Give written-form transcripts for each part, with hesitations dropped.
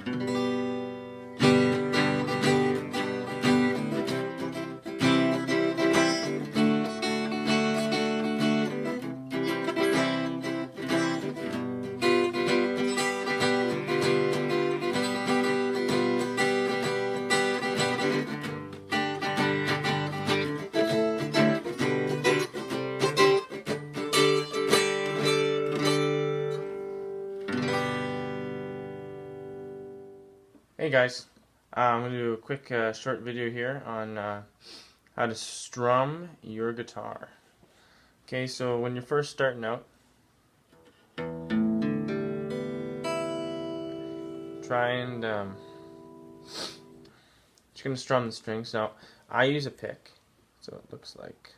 Hey guys, I'm going to do a quick short video here on how to strum your guitar. Okay, so when you're first starting out, try and just going to strum the strings. Now, I use a pick, so it looks like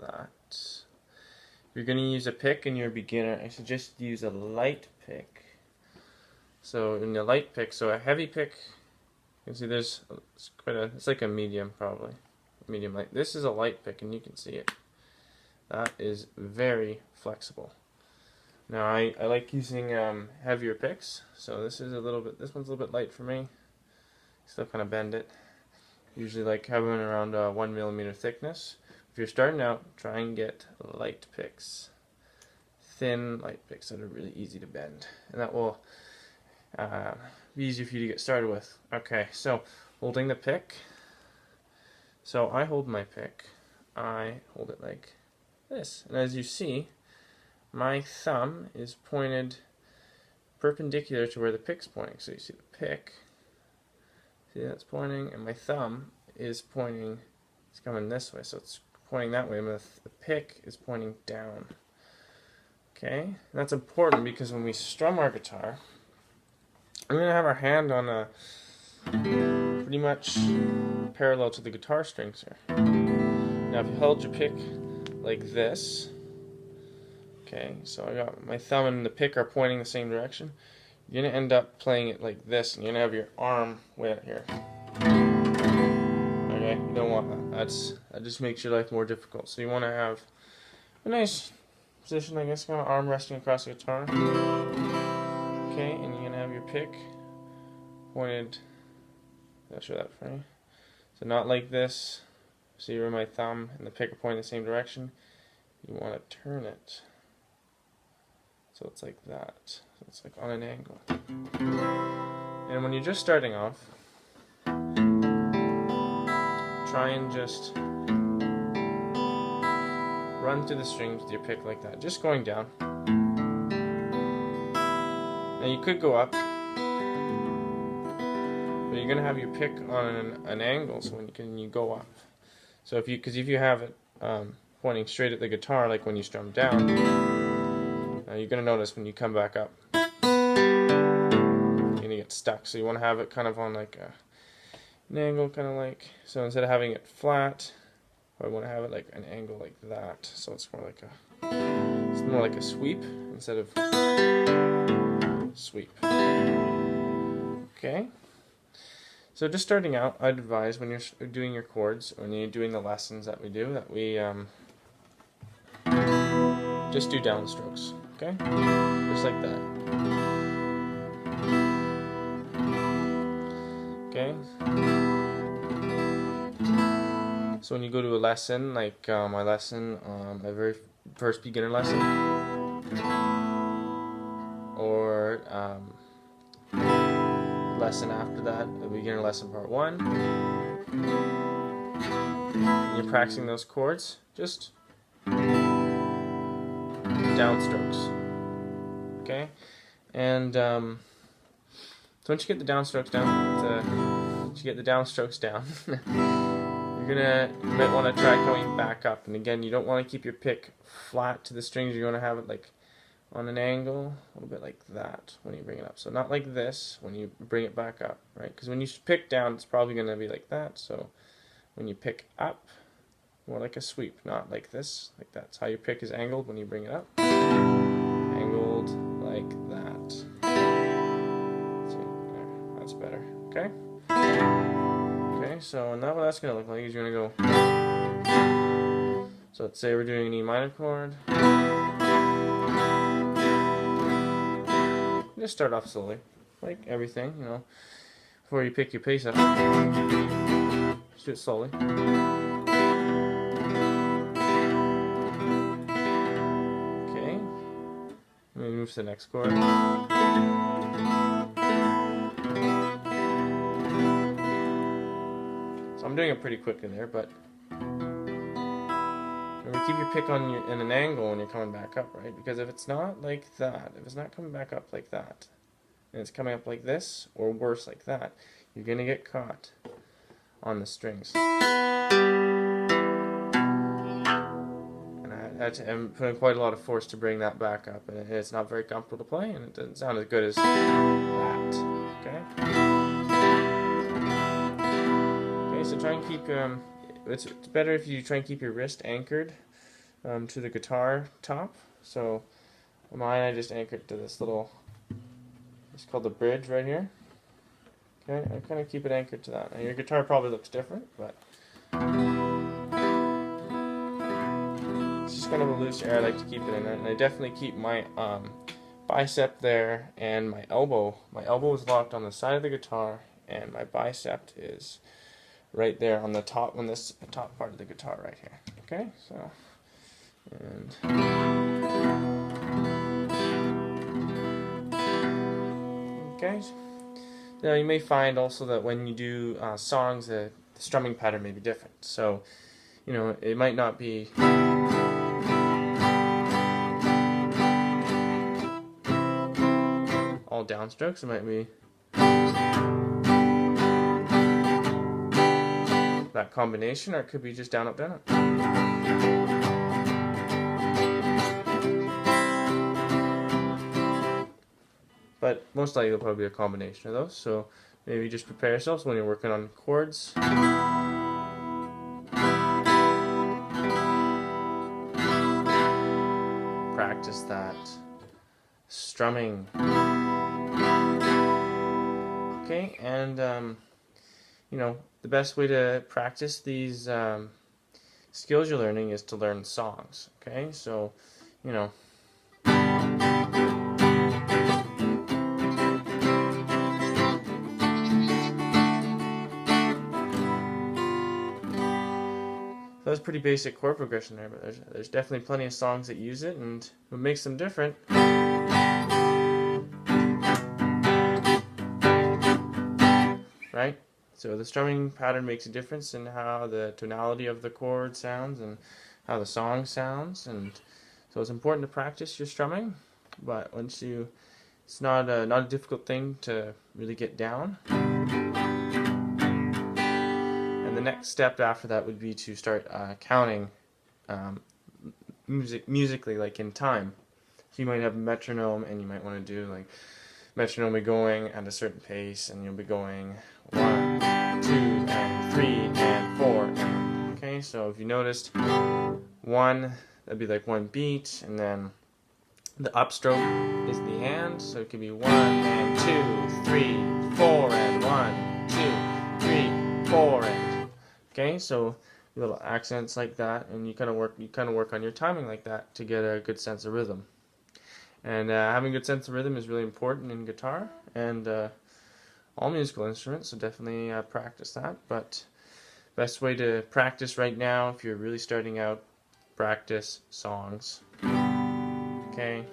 that. If you're going to use a pick and you're a beginner, I suggest use a light pick. So in the light pick, so a heavy pick, you can see it's like a medium probably, medium light. This is a light pick and you can see it. That is very flexible. Now I like using heavier picks, so this one's a little bit light for me. Still kind of bend it. Usually like having around 1 millimeter thickness. If you're starting out, try and get light picks. Thin light picks that are really easy to bend, and that will be easy for you to get started with. Okay, so holding the pick. So I hold my pick. I hold it like this, and as you see, my thumb is pointed perpendicular to where the pick's pointing. So you see the pick. See that's pointing, and my thumb is pointing. It's coming this way, so it's pointing that way. And the pick is pointing down. Okay, and that's important because when we strum our guitar, we're going to have our hand on a pretty much parallel to the guitar strings here. Now if you held your pick like this, okay, so I got my thumb and the pick are pointing the same direction, you're going to end up playing it like this, and you're going to have your arm way out here. Okay, you don't want that. That just makes your life more difficult. So you want to have a nice position, I guess, kind of arm resting across the guitar. Okay, and you're going to have your pick pointed, I'll show that for you. So not like this, see where my thumb and the pick are pointing the same direction. You want to turn it so it's like that. So it's like on an angle. And when you're just starting off, try and just run through the strings with your pick like that, just going down. Now you could go up, but you're going to have your pick on an angle, so when you go up. So if you have it pointing straight at the guitar, like when you strum down, you're going to notice when you come back up, you're going to get stuck. So you want to have it kind of on like an angle, kind of like, so instead of having it flat, I want to have it like an angle like that. So it's more like a sweep instead of sweep. Okay. So just starting out, I'd advise when you're doing your chords, when you're doing the lessons that we do, that we just do downstrokes. Okay, just like that. Okay. So when you go to a lesson, like my lesson, my very first beginner lesson, or lesson after that, a beginner lesson part 1, and you're practicing those chords, just downstrokes. Okay, and so once you get the downstrokes down, you might want to try going back up. And again, you don't want to keep your pick flat to the strings. You want to have it like on an angle, a little bit like that when you bring it up. So not like this when you bring it back up, right? Because when you pick down, it's probably going to be like that. So when you pick up, more like a sweep, not like this, like that. That's how your pick is angled when you bring it up. Angled like that. See, there, that's better. Okay? Okay, so now what that's going to look like is you're going to go. So let's say we're doing an E minor chord. Just start off slowly. like everything, you know, before you pick your pace up, just do it slowly. Okay, and then move to the next chord. So I'm doing it pretty quickly there, but remember, keep your pick in an angle when you're coming back up, right? Because if it's not like that, if it's not coming back up like that, and it's coming up like this, or worse like that, you're going to get caught on the strings. And I'm putting quite a lot of force to bring that back up, and it's not very comfortable to play, and it doesn't sound as good as that. Okay? Okay, so try and keep, it's better if you try and keep your wrist anchored to the guitar top. So mine, I just anchored to this little, it's called the bridge right here. Okay, I kind of keep it anchored to that. Now your guitar probably looks different, but it's just kind of a loose air. I like to keep it in it, and I definitely keep my bicep there, and my elbow. My elbow is locked on the side of the guitar, and my bicep is right there on the top, on this top part of the guitar right here. Okay, so and okay. Now you may find also that when you do songs, the strumming pattern may be different. So, you know, it might not be all downstrokes. It might be that combination, or it could be just down, up, down, up. But most likely it'll probably be a combination of those. So maybe just prepare yourselves when you're working on chords. Practice that strumming. Okay, and you know, the best way to practice these skills you're learning is to learn songs. Okay, so you know. So that's pretty basic chord progression there, but there's definitely plenty of songs that use it, and what makes them different right? So the strumming pattern makes a difference in how the tonality of the chord sounds and how the song sounds, and so it's important to practice your strumming, but once you, it's not a difficult thing to really get down. And the next step after that would be to start counting musically, like in time. So you might have a metronome, and you might want to do like metronome going at a certain pace, and you'll be going 1, 2, and 3, and 4. And, okay, so if you noticed, 1, that'd be like 1 beat, and then the upstroke is the hand, so it could be 1 and 2, 3, 4, and 1, 2, 3, 4, and okay, so little accents like that, and you kind of work on your timing like that to get a good sense of rhythm. And having a good sense of rhythm is really important in guitar and all musical instruments, so definitely practice that. But best way to practice right now, if you're really starting out, practice songs. Okay.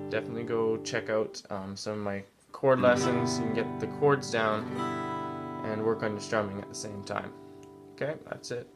Definitely go check out some of my chord lessons and get the chords down and work on your strumming at the same time. Okay, that's it.